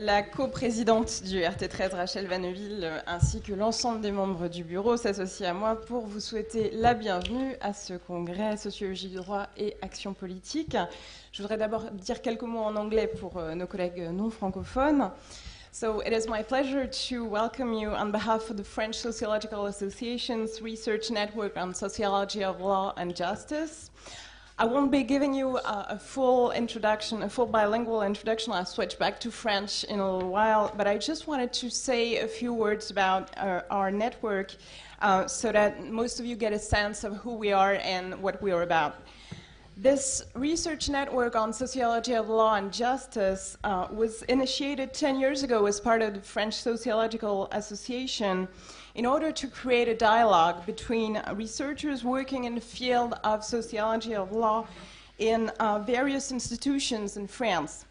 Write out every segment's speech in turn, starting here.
La coprésidente du RT13, Rachel Vanneville, ainsi que l'ensemble des membres du bureau s'associent à moi pour vous souhaiter la bienvenue à ce congrès Sociologie du droit et action politique. Je voudrais d'abord dire quelques mots en anglais pour nos collègues non francophones. So it is my pleasure to welcome you on behalf of the French Sociological Association's Research Network on Sociology of Law and Justice. I won't be giving you a full introduction, a full bilingual introduction. I'll switch back to French in a little while, but I just wanted to say a few words about our network so that most of you get a sense of who we are and what we are about. This research network on sociology of law and justice was initiated 10 years ago as part of the French Sociological Association in order to create a dialogue between researchers working in the field of sociology of law in various institutions in France.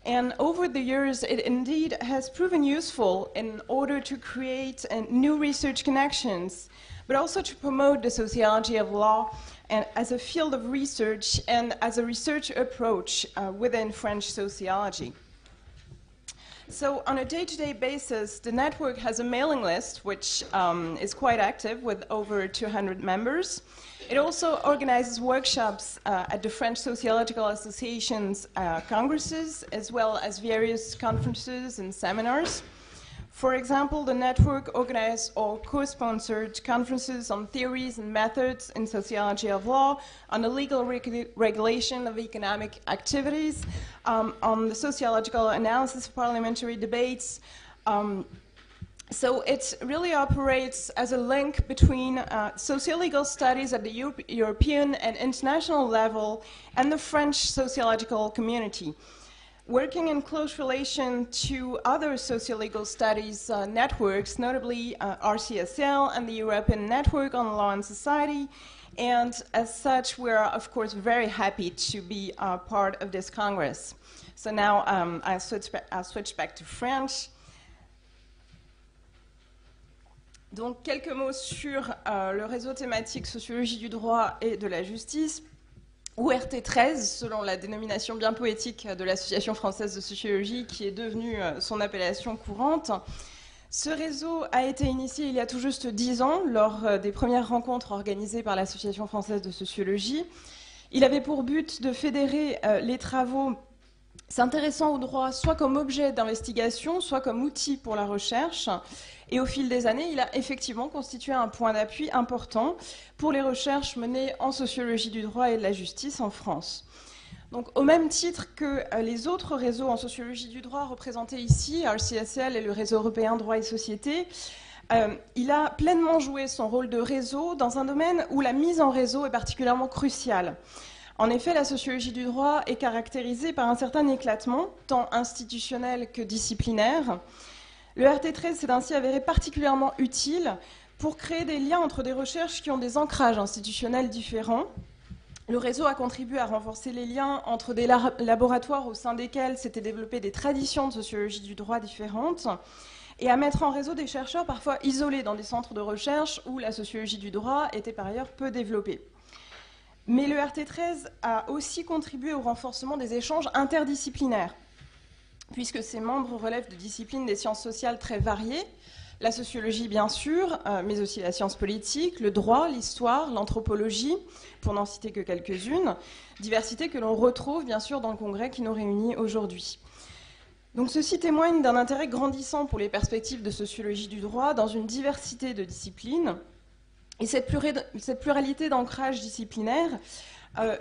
And over the years, it indeed has proven useful in order to create new research connections, but also to promote the sociology of law and as a field of research and as a research approach within French sociology. So on a day-to-day basis, the network has a mailing list, which is quite active with over 200 members. It also organizes workshops at the French Sociological Association's congresses, as well as various conferences and seminars. For example, the network organized or co-sponsored conferences on theories and methods in sociology of law, on the legal regulation of economic activities, on the sociological analysis of parliamentary debates. So it really operates as a link between sociolegal studies at the European and international level and the French sociological community. Working in close relation to other sociolegal studies networks, notably RCSL and the European Network on Law and Society, and as such, we're of course very happy to be part of this Congress. So now I'll switch back to French. Donc quelques mots sur le réseau thématique Sociologie du droit et de la justice, ou RT13, selon la dénomination bien poétique de l'Association française de sociologie, qui est devenue son appellation courante. Ce réseau a été initié il y a tout juste 10 ans, lors des premières rencontres organisées par l'Association française de sociologie. Il avait pour but de fédérer les travaux s'intéressant au droit soit comme objet d'investigation, soit comme outil pour la recherche. Et au fil des années, il a effectivement constitué un point d'appui important pour les recherches menées en sociologie du droit et de la justice en France. Donc, au même titre que les autres réseaux en sociologie du droit représentés ici, RCSL et le réseau européen droit et société, il a pleinement joué son rôle de réseau dans un domaine où la mise en réseau est particulièrement cruciale. En effet, la sociologie du droit est caractérisée par un certain éclatement, tant institutionnel que disciplinaire. Le RT13 s'est ainsi avéré particulièrement utile pour créer des liens entre des recherches qui ont des ancrages institutionnels différents. Le réseau a contribué à renforcer les liens entre des laboratoires au sein desquels s'étaient développées des traditions de sociologie du droit différentes et à mettre en réseau des chercheurs parfois isolés dans des centres de recherche où la sociologie du droit était par ailleurs peu développée. Mais le RT13 a aussi contribué au renforcement des échanges interdisciplinaires, puisque ses membres relèvent de disciplines des sciences sociales très variées, la sociologie bien sûr, mais aussi la science politique, le droit, l'histoire, l'anthropologie, pour n'en citer que quelques-unes, diversité que l'on retrouve bien sûr dans le congrès qui nous réunit aujourd'hui. Donc ceci témoigne d'un intérêt grandissant pour les perspectives de sociologie du droit dans une diversité de disciplines, et cette pluralité d'ancrage disciplinaire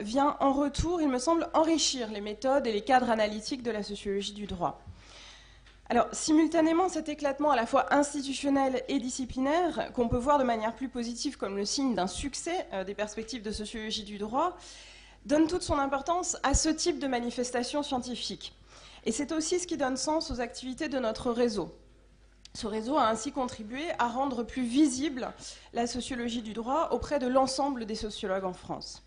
vient en retour, il me semble, enrichir les méthodes et les cadres analytiques de la sociologie du droit. Alors, simultanément, cet éclatement à la fois institutionnel et disciplinaire, qu'on peut voir de manière plus positive comme le signe d'un succès des perspectives de sociologie du droit, donne toute son importance à ce type de manifestation scientifique. Et c'est aussi ce qui donne sens aux activités de notre réseau. Ce réseau a ainsi contribué à rendre plus visible la sociologie du droit auprès de l'ensemble des sociologues en France.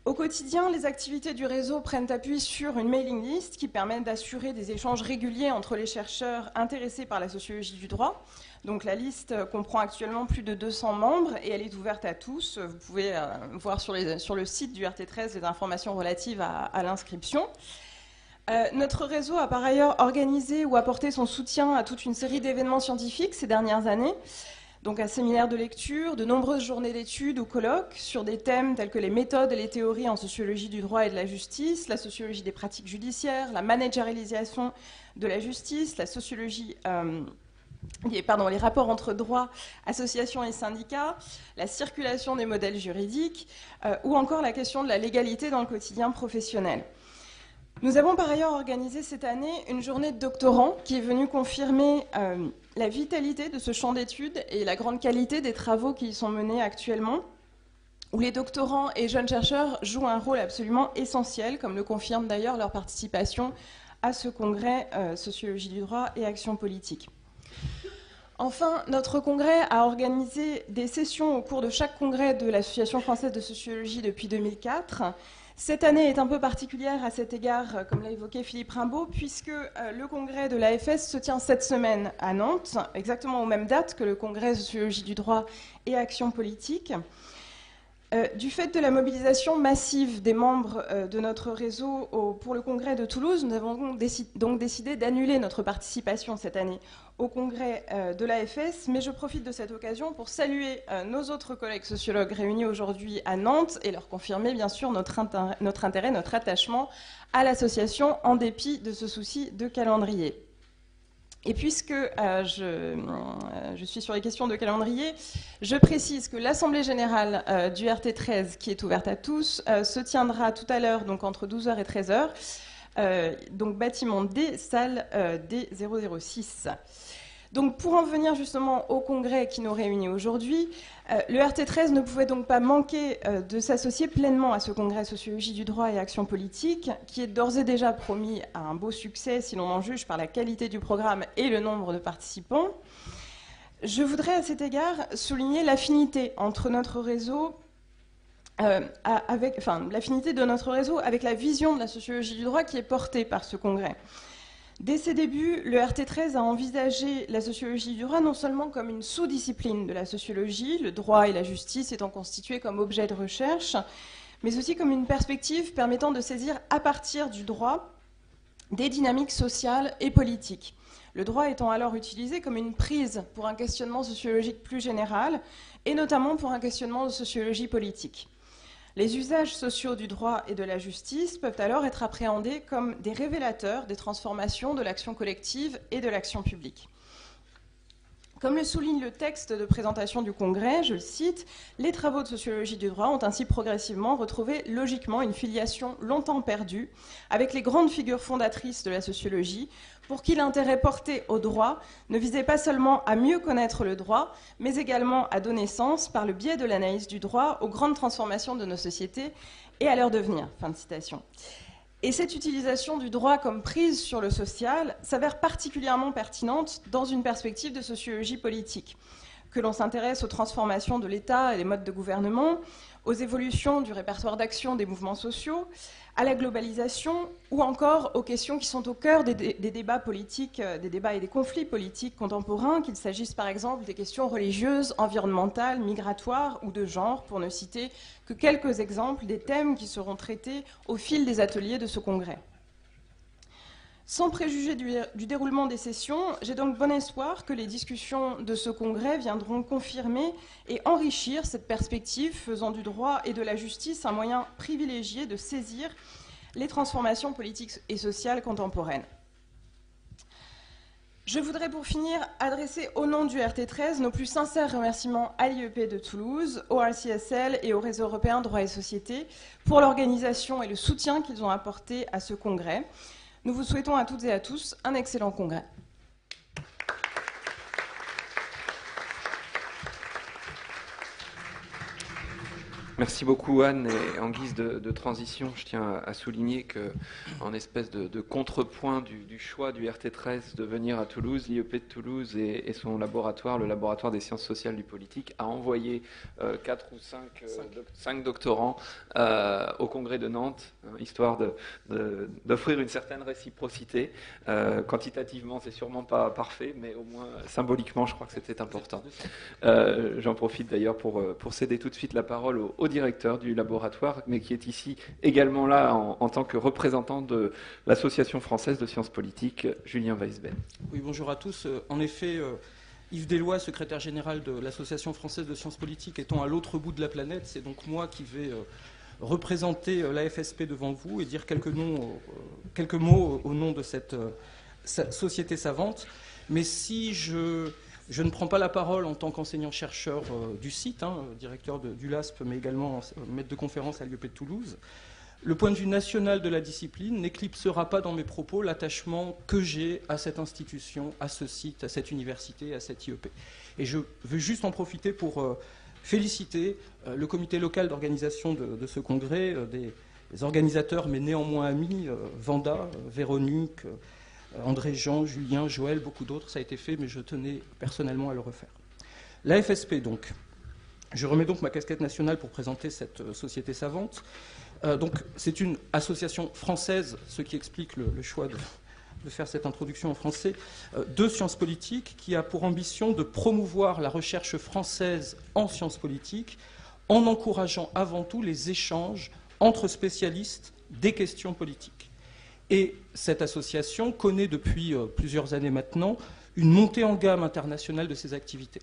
Au quotidien, les activités du réseau prennent appui sur une mailing list qui permet d'assurer des échanges réguliers entre les chercheurs intéressés par la sociologie du droit. Donc la liste comprend actuellement plus de 200 membres et elle est ouverte à tous. Vous pouvez voir sur le site du RT13 les informations relatives à l'inscription. Notre réseau a par ailleurs organisé ou apporté son soutien à toute une série d'événements scientifiques ces dernières années. Donc un séminaire de lecture, de nombreuses journées d'études ou colloques sur des thèmes tels que les méthodes et les théories en sociologie du droit et de la justice, la sociologie des pratiques judiciaires, la managérialisation de la justice, la sociologie, les rapports entre droit, associations et syndicats, la circulation des modèles juridiques, ou encore la question de la légalité dans le quotidien professionnel. Nous avons par ailleurs organisé cette année une journée de doctorants qui est venue confirmer la vitalité de ce champ d'études et la grande qualité des travaux qui y sont menés actuellement, où les doctorants et jeunes chercheurs jouent un rôle absolument essentiel, comme le confirme d'ailleurs leur participation à ce congrès Sociologie du droit et action politique. Enfin, notre congrès a organisé des sessions au cours de chaque congrès de l'Association française de sociologie depuis 2004. Cette année est un peu particulière à cet égard, comme l'a évoqué Philippe Rimbaud, puisque le congrès de l'AFS se tient cette semaine à Nantes, exactement aux mêmes dates que le congrès Sociologie du droit et action politique. Du fait de la mobilisation massive des membres de notre réseau pour le congrès de Toulouse, nous avons donc décidé d'annuler notre participation cette année au congrès de l'AFS, mais je profite de cette occasion pour saluer nos autres collègues sociologues réunis aujourd'hui à Nantes et leur confirmer bien sûr notre intérêt, notre attachement à l'association en dépit de ce souci de calendrier. Et puisque je suis sur les questions de calendrier, je précise que l'Assemblée générale du RT13, qui est ouverte à tous, se tiendra tout à l'heure, donc entre 12h et 13h, donc bâtiment D, salle D006. Donc pour en venir justement au congrès qui nous réunit aujourd'hui, le RT13 ne pouvait donc pas manquer de s'associer pleinement à ce congrès Sociologie du droit et action politique, qui est d'ores et déjà promis à un beau succès si l'on en juge par la qualité du programme et le nombre de participants. Je voudrais à cet égard souligner l'affinité entre notre réseau l'affinité de notre réseau avec la vision de la sociologie du droit qui est portée par ce congrès. Dès ses débuts, le RT13 a envisagé la sociologie du droit non seulement comme une sous-discipline de la sociologie, le droit et la justice étant constitués comme objet de recherche, mais aussi comme une perspective permettant de saisir à partir du droit des dynamiques sociales et politiques. Le droit étant alors utilisé comme une prise pour un questionnement sociologique plus général, et notamment pour un questionnement de sociologie politique. Les usages sociaux du droit et de la justice peuvent alors être appréhendés comme des révélateurs des transformations de l'action collective et de l'action publique. Comme le souligne le texte de présentation du Congrès, je le cite, « Les travaux de sociologie du droit ont ainsi progressivement retrouvé logiquement une filiation longtemps perdue avec les grandes figures fondatrices de la sociologie, pour qui l'intérêt porté au droit ne visait pas seulement à mieux connaître le droit, mais également à donner sens, par le biais de l'analyse du droit, aux grandes transformations de nos sociétés et à leur devenir. » Fin de citation. Et cette utilisation du droit comme prise sur le social s'avère particulièrement pertinente dans une perspective de sociologie politique, que l'on s'intéresse aux transformations de l'État et des modes de gouvernement, aux évolutions du répertoire d'action des mouvements sociaux, à la globalisation ou encore aux questions qui sont au cœur des débats politiques, des débats et des conflits politiques contemporains, qu'il s'agisse par exemple des questions religieuses, environnementales, migratoires ou de genre, pour ne citer que quelques exemples des thèmes qui seront traités au fil des ateliers de ce congrès. Sans préjuger du déroulement des sessions, j'ai donc bon espoir que les discussions de ce congrès viendront confirmer et enrichir cette perspective, faisant du droit et de la justice un moyen privilégié de saisir les transformations politiques et sociales contemporaines. Je voudrais pour finir adresser au nom du RT13 nos plus sincères remerciements à l'IEP de Toulouse, au RCSL et au Réseau européen Droit et Société pour l'organisation et le soutien qu'ils ont apporté à ce congrès. Nous vous souhaitons à toutes et à tous un excellent congrès. Merci beaucoup Anne, et en guise de transition, je tiens à souligner qu'en espèce de contrepoint du choix du RT13 de venir à Toulouse, l'IEP de Toulouse et son laboratoire, le laboratoire des sciences sociales du politique, a envoyé 4 ou 5 doctorants au congrès de Nantes, histoire d'offrir une certaine réciprocité. Quantitativement, c'est sûrement pas parfait, mais au moins symboliquement, je crois que c'était important. J'en profite d'ailleurs pour céder tout de suite la parole au co-directeur du laboratoire, mais qui est ici également là en tant que représentant de l'Association française de sciences politiques, Julien Weisben. Oui, bonjour à tous. En effet, Yves Deloy, secrétaire général de l'Association française de sciences politiques, étant à l'autre bout de la planète, c'est donc moi qui vais représenter l'AFSP devant vous et dire quelques mots au nom de cette société savante. Mais si je ne prends pas la parole en tant qu'enseignant-chercheur du site, directeur du LASP, mais également maître de conférence à l'IEP de Toulouse, le point de vue national de la discipline n'éclipsera pas dans mes propos l'attachement que j'ai à cette institution, à ce site, à cette université, à cette IEP. Et je veux juste en profiter pour féliciter le comité local d'organisation de ce congrès, des organisateurs, mais néanmoins amis, Vanda, Véronique, André-Jean, Julien, Joël, beaucoup d'autres. Ça a été fait, mais je tenais personnellement à le refaire. L'AFSP, donc. Je remets donc ma casquette nationale pour présenter cette société savante. Donc, c'est une association française, ce qui explique le choix de faire cette introduction en français, de sciences politiques, qui a pour ambition de promouvoir la recherche française en sciences politiques, en encourageant avant tout les échanges entre spécialistes des questions politiques. Et cette association connaît depuis plusieurs années maintenant une montée en gamme internationale de ses activités.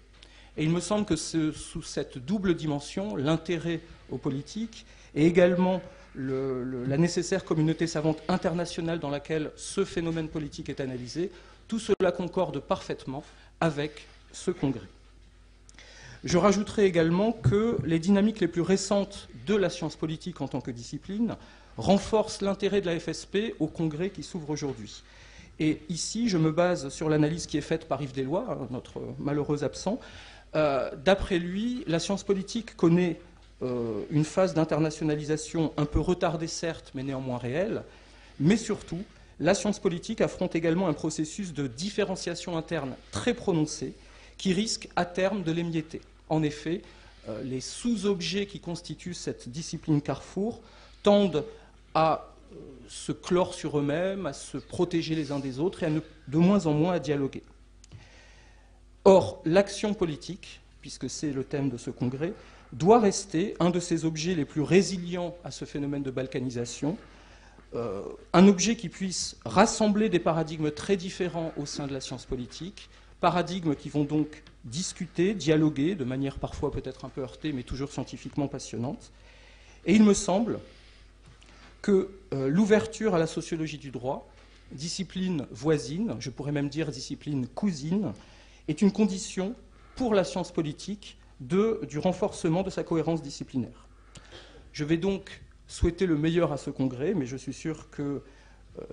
Et il me semble que sous cette double dimension, l'intérêt aux politiques et également la nécessaire communauté savante internationale dans laquelle ce phénomène politique est analysé, tout cela concorde parfaitement avec ce congrès. Je rajouterai également que les dynamiques les plus récentes de la science politique en tant que discipline renforcent l'intérêt de la FSP au congrès qui s'ouvre aujourd'hui. Et ici, je me base sur l'analyse qui est faite par Yves Deloy, notre malheureux absent. D'après lui, la science politique connaît une phase d'internationalisation un peu retardée certes, mais néanmoins réelle, mais surtout, la science politique affronte également un processus de différenciation interne très prononcé qui risque à terme de l'émietter. En effet, les sous-objets qui constituent cette discipline carrefour tendent à se clore sur eux-mêmes, à se protéger les uns des autres et de moins en moins à dialoguer. Or, l'action politique, puisque c'est le thème de ce congrès, doit rester un de ces objets les plus résilients à ce phénomène de balkanisation, un objet qui puisse rassembler des paradigmes très différents au sein de la science politique, paradigmes qui vont donc discuter, dialoguer, de manière parfois peut-être un peu heurtée, mais toujours scientifiquement passionnante. Et il me semble que l'ouverture à la sociologie du droit, discipline voisine, je pourrais même dire discipline cousine, est une condition pour la science politique du renforcement de sa cohérence disciplinaire. Je vais donc souhaiter le meilleur à ce congrès, mais je suis sûr que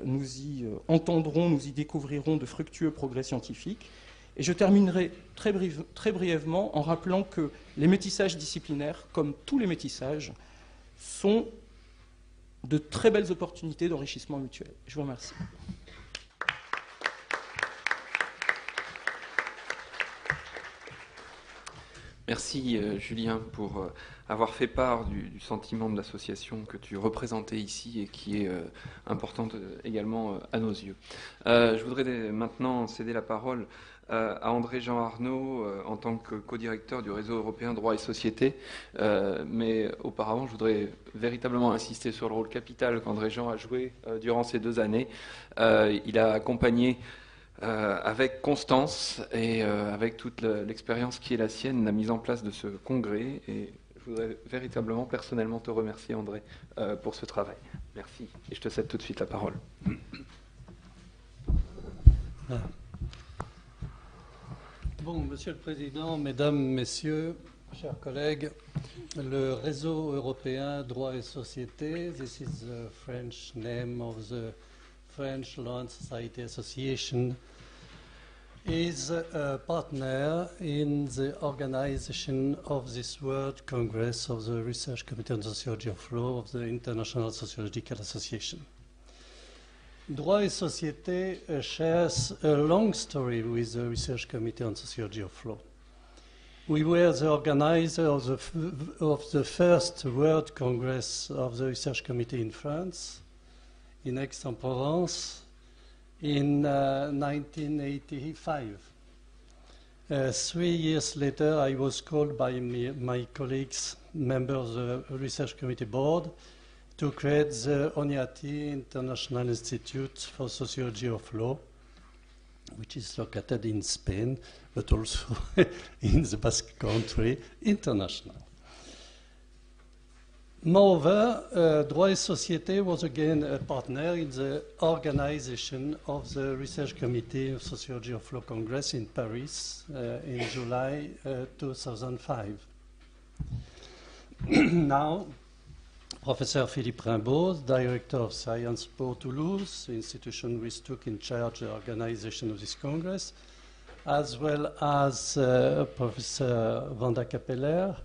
nous y entendrons, nous y découvrirons de fructueux progrès scientifiques. Et je terminerai très brièvement en rappelant que les métissages disciplinaires, comme tous les métissages, sont de très belles opportunités d'enrichissement mutuel. Je vous remercie. Merci Julien pour avoir fait part du sentiment de l'association que tu représentais ici et qui est importante également à nos yeux. Je voudrais maintenant céder la parole à André-Jean Arnaud en tant que co-directeur du réseau européen droit et société. Mais auparavant, je voudrais véritablement insister sur le rôle capital qu'André-Jean a joué durant ces 2 années. Il a accompagné avec constance et avec toute l'expérience qui est la sienne, la mise en place de ce congrès. Et je voudrais véritablement, personnellement, te remercier, André, pour ce travail. Merci. Et je te cède tout de suite la parole. Bon, Monsieur le Président, Mesdames, Messieurs, chers collègues, le réseau européen droit et société, this is the French name of the French Law and Society Association, is a partner in the organization of this World Congress of the Research Committee on Sociology of Law of the International Sociological Association. Droit et Société shares a long story with the Research Committee on Sociology of Law. We were the organizer of the first World Congress of the Research Committee in France, in Aix-en-Provence, in 1985. 3 years later, I was called by my colleagues, members of the Research Committee Board, to create the ONIATI International Institute for Sociology of Law, which is located in Spain, but also in the Basque Country, international. Moreover, Droit et Société was again a partner in the organization of the Research Committee of Sociology of Law Congress in Paris in July 2005. Now, Professor Philippe Rimbaud, Director of Sciences Po Toulouse, the institution which took in charge the organization of this Congress, as well as Professor Wanda Capeller,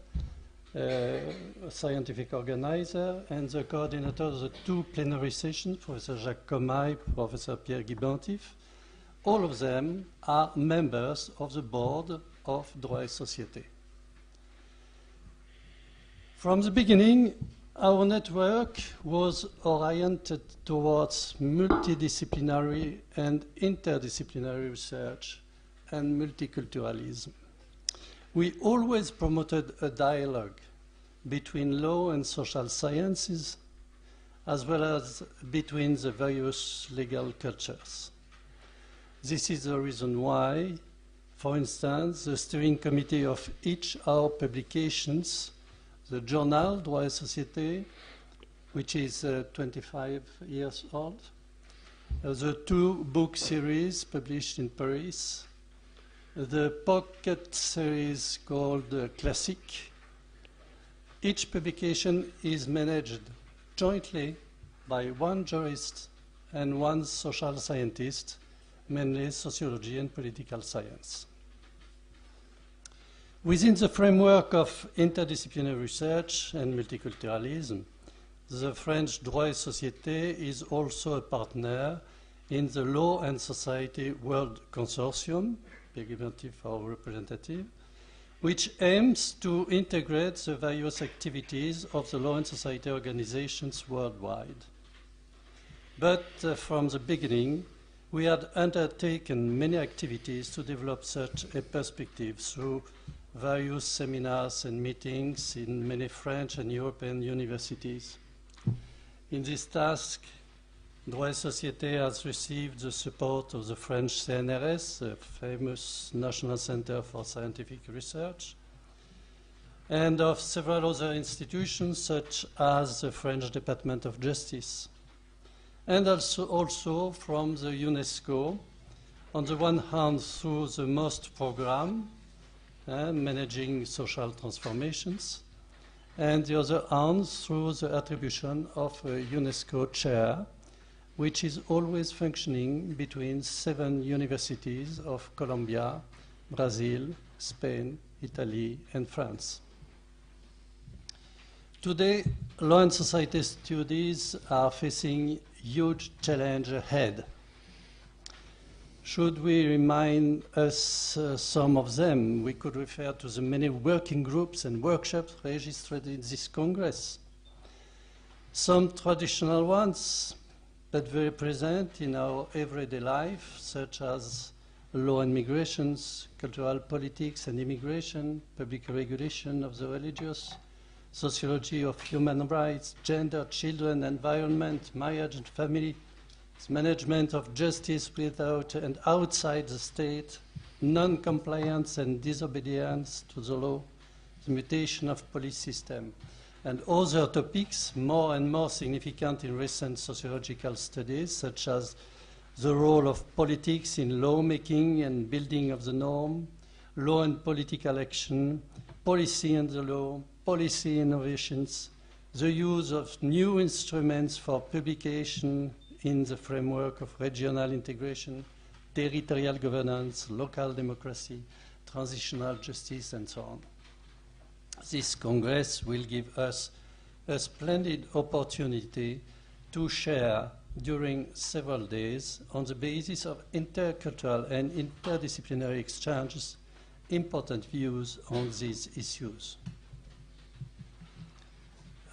scientific organizer, and the coordinator of the 2 plenary sessions, Professor Jacques Commaille, Professor Pierre Guy-Bentif. All of them are members of the board of Droit et Société. From the beginning, our network was oriented towards multidisciplinary and interdisciplinary research and multiculturalism. We always promoted a dialogue between law and social sciences, as well as between the various legal cultures. This is the reason why, for instance, the steering committee of each of our publications, the journal Droit et Société, which is 25 years old, the 2 book series published in Paris, the pocket series called Classique. Each publication is managed jointly by 1 jurist and 1 social scientist, mainly sociology and political science. Within the framework of interdisciplinary research and multiculturalism, the French Droit et Société is also a partner in the Law and Society World Consortium, our representative, which aims to integrate the various activities of the law and society organizations worldwide. But from the beginning, we had undertaken many activities to develop such a perspective through various seminars and meetings in many French and European universities. In this task, Droit et Société has received the support of the French CNRS, the famous National Center for Scientific Research, and of several other institutions such as the French Department of Justice, and also from the UNESCO, on the one hand through the MOST program, managing social transformations, and the other hand through the attribution of a UNESCO chair, which is always functioning between 7 universities of Colombia, Brazil, Spain, Italy, and France. Today, law and society studies are facing huge challenge ahead. Should we remind us some of them, we could refer to the many working groups and workshops registered in this Congress. Some traditional ones, but very present in our everyday life, such as law and migrations, cultural politics and immigration, public regulation of the religious, sociology of human rights, gender, children, environment, marriage and family, management of justice without and outside the state, non-compliance and disobedience to the law, the mutation of police system, and other topics more and more significant in recent sociological studies, such as the role of politics in lawmaking and building of the norm, law and political action, policy and the law, policy innovations, the use of new instruments for publication in the framework of regional integration, territorial governance, local democracy, transitional justice, and so on. This Congress will give us a splendid opportunity to share during several days, on the basis of intercultural and interdisciplinary exchanges, important views on these issues.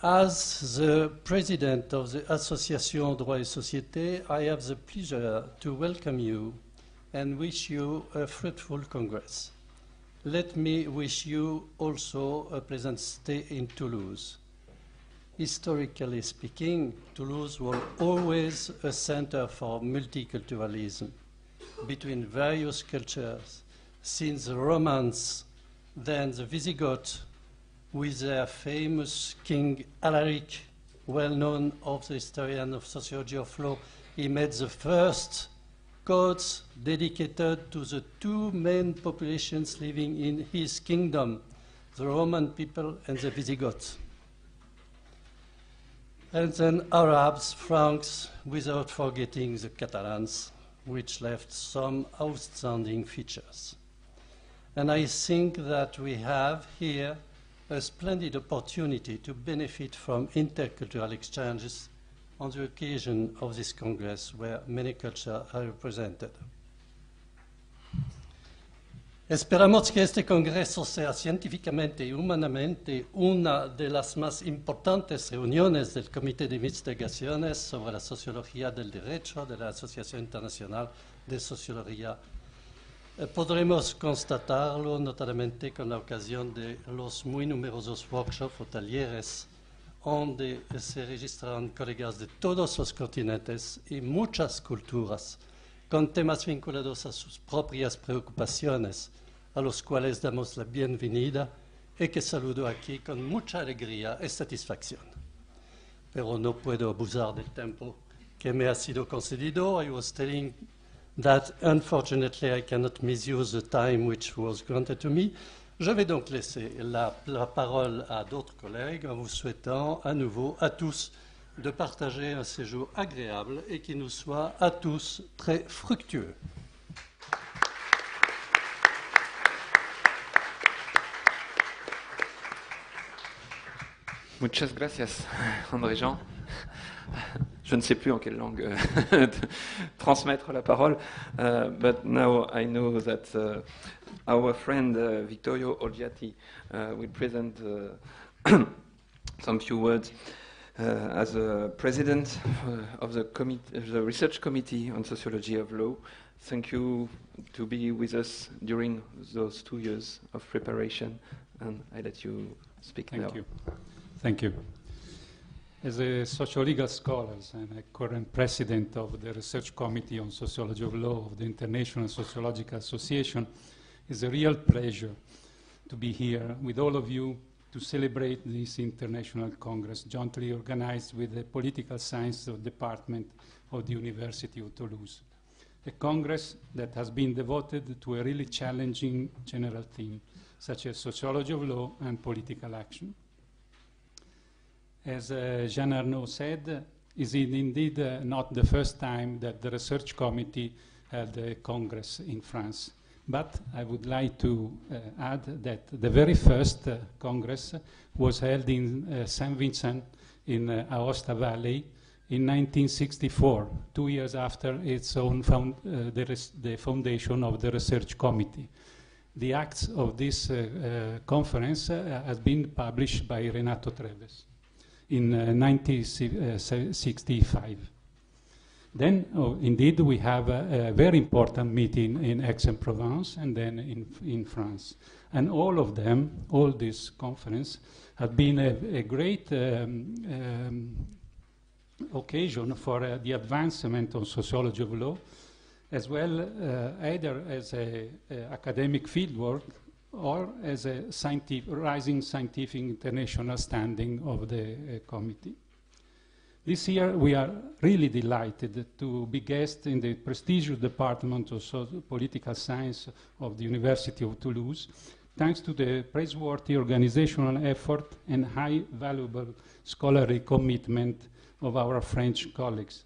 As the president of the Association Droit et Société, I have the pleasure to welcome you and wish you a fruitful Congress. let me wish you also a pleasant stay in Toulouse. Historically speaking, Toulouse was always a center for multiculturalism between various cultures, since the Romans, then the Visigoths, with their famous King Alaric, well known of the historian of sociology of law. He made the first codes dedicated to the two main populations living in his kingdom, the Roman people and the Visigoths. And then Arabs, Franks, without forgetting the Catalans, which left some outstanding features. And I think that we have here a splendid opportunity to benefit from intercultural exchanges on the occasion of this Congress where many cultures are represented. Esperamos que este Congreso sea científicamente y humanamente una de las más importantes reuniones del Comité de Investigaciones sobre la Sociología del Derecho de la Asociación Internacional de Sociología. Podremos constatarlo notadamente con la ocasión de los muy numerosos workshops o talleres donde se registraron colegas de todos los continentes y muchas culturas con temas vinculados a sus propias preocupaciones, a los cuales damos la bienvenida y que saludo aquí con mucha alegría y satisfacción. Pero no puedo abusar del tiempo que me ha sido concedido. I was telling that unfortunately I cannot misuse the time which was granted to me. Je vais donc laisser la parole à d'autres collègues en vous souhaitant à nouveau à tous de partager un séjour agréable et qui nous soit à tous très fructueux. Muchas gracias, André-Jean. Je ne sais plus en quelle langue transmettre la parole, but now I know that our friend Vittorio Olgiati will present some few words as a president of the Research Committee on Sociology of Law. Thank you to be with us during those 2 years of preparation, and I let you speak now. Thank you. Thank you. As a sociolegal scholar and a current president of the Research Committee on Sociology of Law of the International Sociological Association, it's a real pleasure to be here with all of you to celebrate this International Congress jointly organized with the Political Science Department of the University of Toulouse. A Congress that has been devoted to a really challenging general theme, such as sociology of law and political action. As Jean Arnaud said, is it indeed not the first time that the Research Committee held a Congress in France. But I would like to add that the very first Congress was held in Saint Vincent in Aosta Valley in 1964, 2 years after its own the foundation of the Research Committee. The acts of this conference has been published by Renato Treves in 1965. Then, indeed, we have a very important meeting in Aix-en-Provence and then in France. And all of them, all this conference, have been a great occasion for the advancement of sociology of law, as well either as a academic fieldwork or as a rising scientific international standing of the committee. This year we are really delighted to be guests in the prestigious Department of Political Science of the University of Toulouse, thanks to the praiseworthy organizational effort and high valuable scholarly commitment of our French colleagues,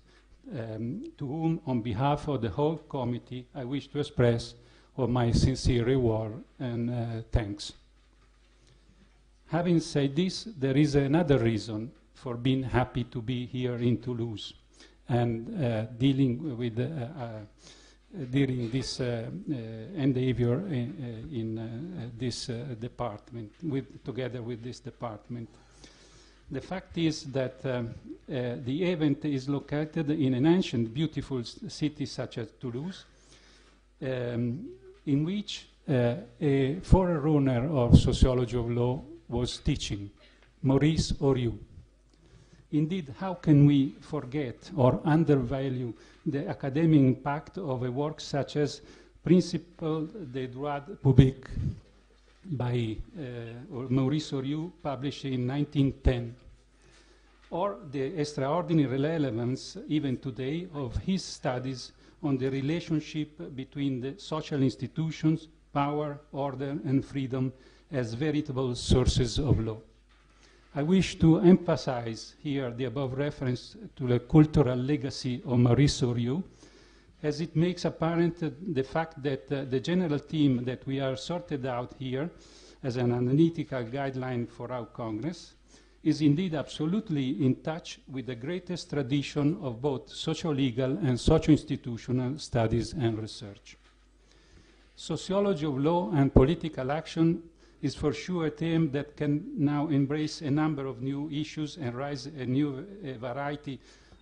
to whom, on behalf of the whole committee, I wish to express my sincere reward and thanks. Having said this, there is another reason for being happy to be here in Toulouse and dealing with during this endeavor in this department, together with this department. The fact is that the event is located in an ancient, beautiful city such as Toulouse, in which a forerunner of sociology of law was teaching, Maurice Oriou. Indeed, how can we forget or undervalue the academic impact of a work such as Principes des droits publics by Maurice Oriou, published in 1910, or the extraordinary relevance, even today, of his studies on the relationship between the social institutions, power, order, and freedom as veritable sources of law. I wish to emphasize here the above reference to the cultural legacy of Maurice Oriou, as it makes apparent the fact that the general theme that we are sorted out here as an analytical guideline for our Congress is indeed absolutely in touch with the greatest tradition of both socio-legal and socio-institutional studies and research. Sociology of law and political action is for sure a theme that can now embrace a number of new issues and raise a new variety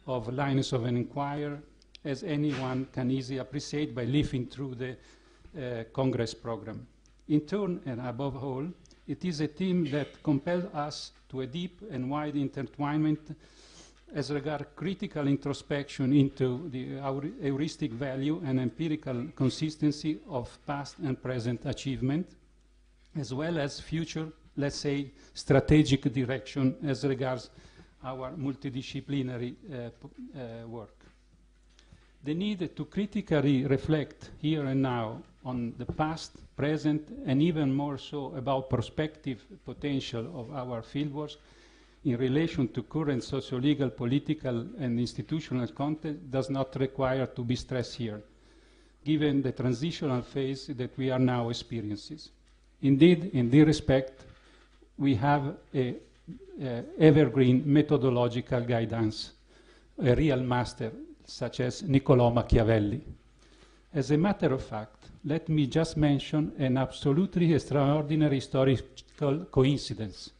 of lines of an inquiry, as anyone can easily appreciate by living through the Congress program. In turn, and above all, it is a theme that compelled us to a deep and wide intertwinement as regard critical introspection into the heuristic value and empirical consistency of past and present achievement, as well as future, let's say, strategic direction as regards our multidisciplinary work. The need to critically reflect here and now on the past, present, and even more so about prospective potential of our fieldwork in relation to current socio-legal, political, and institutional context does not require to be stressed here, given the transitional phase that we are now experiencing. Indeed, in this respect, we have a evergreen methodological guidance, a real master, such as Niccolò Machiavelli. As a matter of fact, let me just mention an absolutely extraordinary historical coincidence.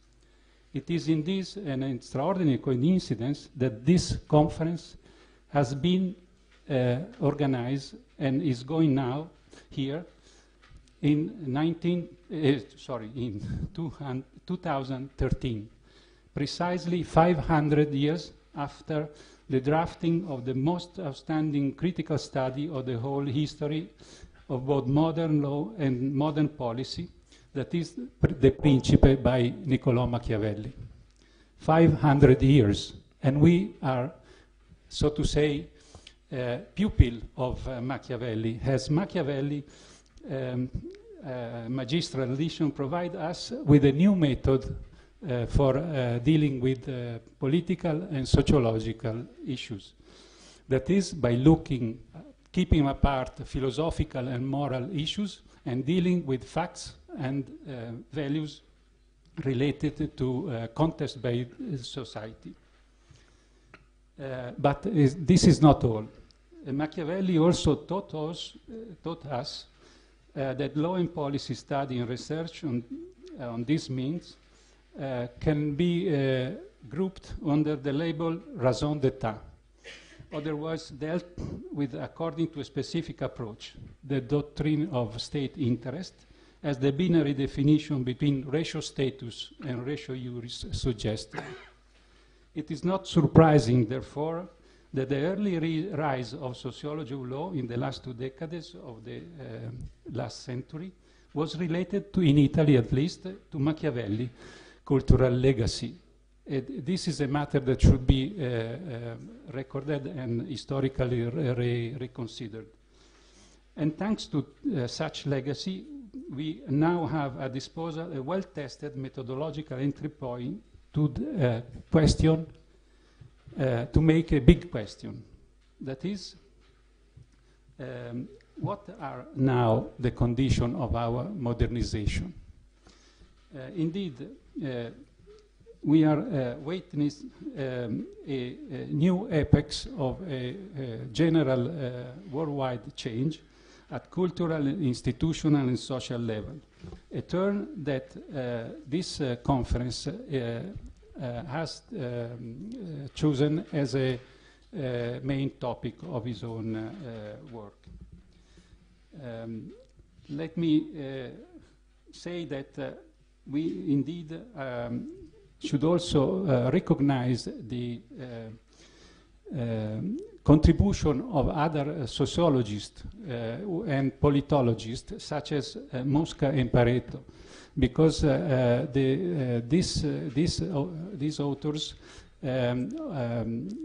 It is indeed an extraordinary coincidence that this conference has been organized and is going now here in 2013, precisely 500 years after the drafting of the most outstanding critical study of the whole history of both modern law and modern policy, that is the Principe by Niccolò Machiavelli. 500 years, and we are, so to say, pupil of Machiavelli, as Machiavelli magistral edition provide us with a new method for dealing with political and sociological issues. That is, by looking, keeping apart philosophical and moral issues and dealing with facts and values related to context-based society. But this is not all. Machiavelli also taught us that law and policy study and research on these means can be grouped under the label raison d'etat, otherwise dealt with according to a specific approach, the doctrine of state interest, as the binary definition between ratio status and ratio juris suggests. It is not surprising, therefore, that the early rise of sociology of law in the last 2 decades of the last century was related to, in Italy at least, to Machiavelli cultural legacy. This is a matter that should be recorded and historically reconsidered. And thanks to such legacy, we now have at disposal a well-tested methodological entry point to question, to make a big question. That is, what are now the conditions of our modernization? Indeed, we are witnessing a new apex of a general worldwide change at cultural, institutional, and social level. A turn that this conference has chosen as a main topic of his own work. let me say that we indeed should also recognize the contribution of other sociologists and politologists, such as Mosca and Pareto, because these authors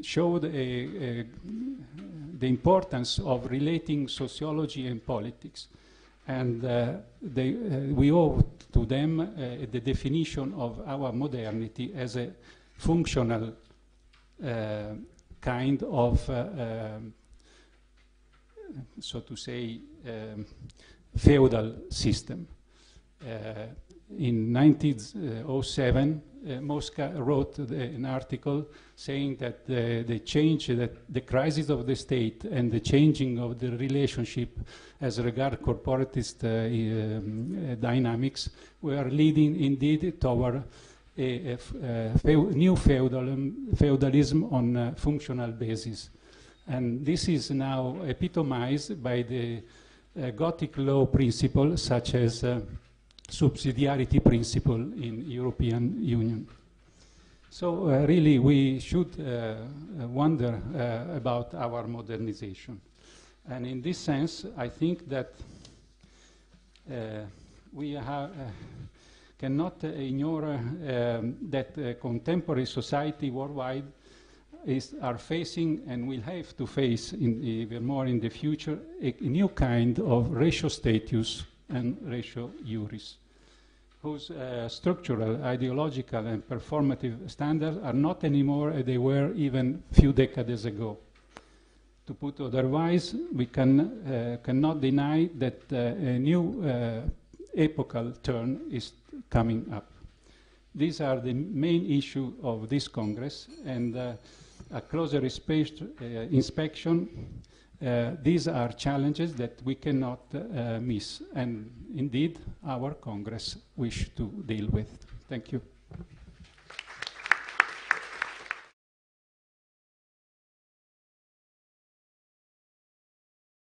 showed the importance of relating sociology and politics. And we owe to them the definition of our modernity as a functional kind of, so to say, feudal system. In 1907, Mosca wrote an article saying that the change, that the crisis of the state and the changing of the relationship as regard corporatist dynamics were leading indeed toward a new feudalism on a functional basis. And this is now epitomized by the Gothic law principle, such as subsidiarity principle in European Union. So really we should wonder about our modernization. And in this sense, I think that we cannot ignore that contemporary society worldwide are facing and will have to face even more in the future a new kind of ratio status and ratio juris, whose structural, ideological, and performative standards are not anymore as they were even a few decades ago. To put otherwise, we cannot deny that a new epochal turn is coming up. These are the main issue of this Congress, and a closer inspection, these are challenges that we cannot miss, and indeed our Congress wish to deal with. Thank you.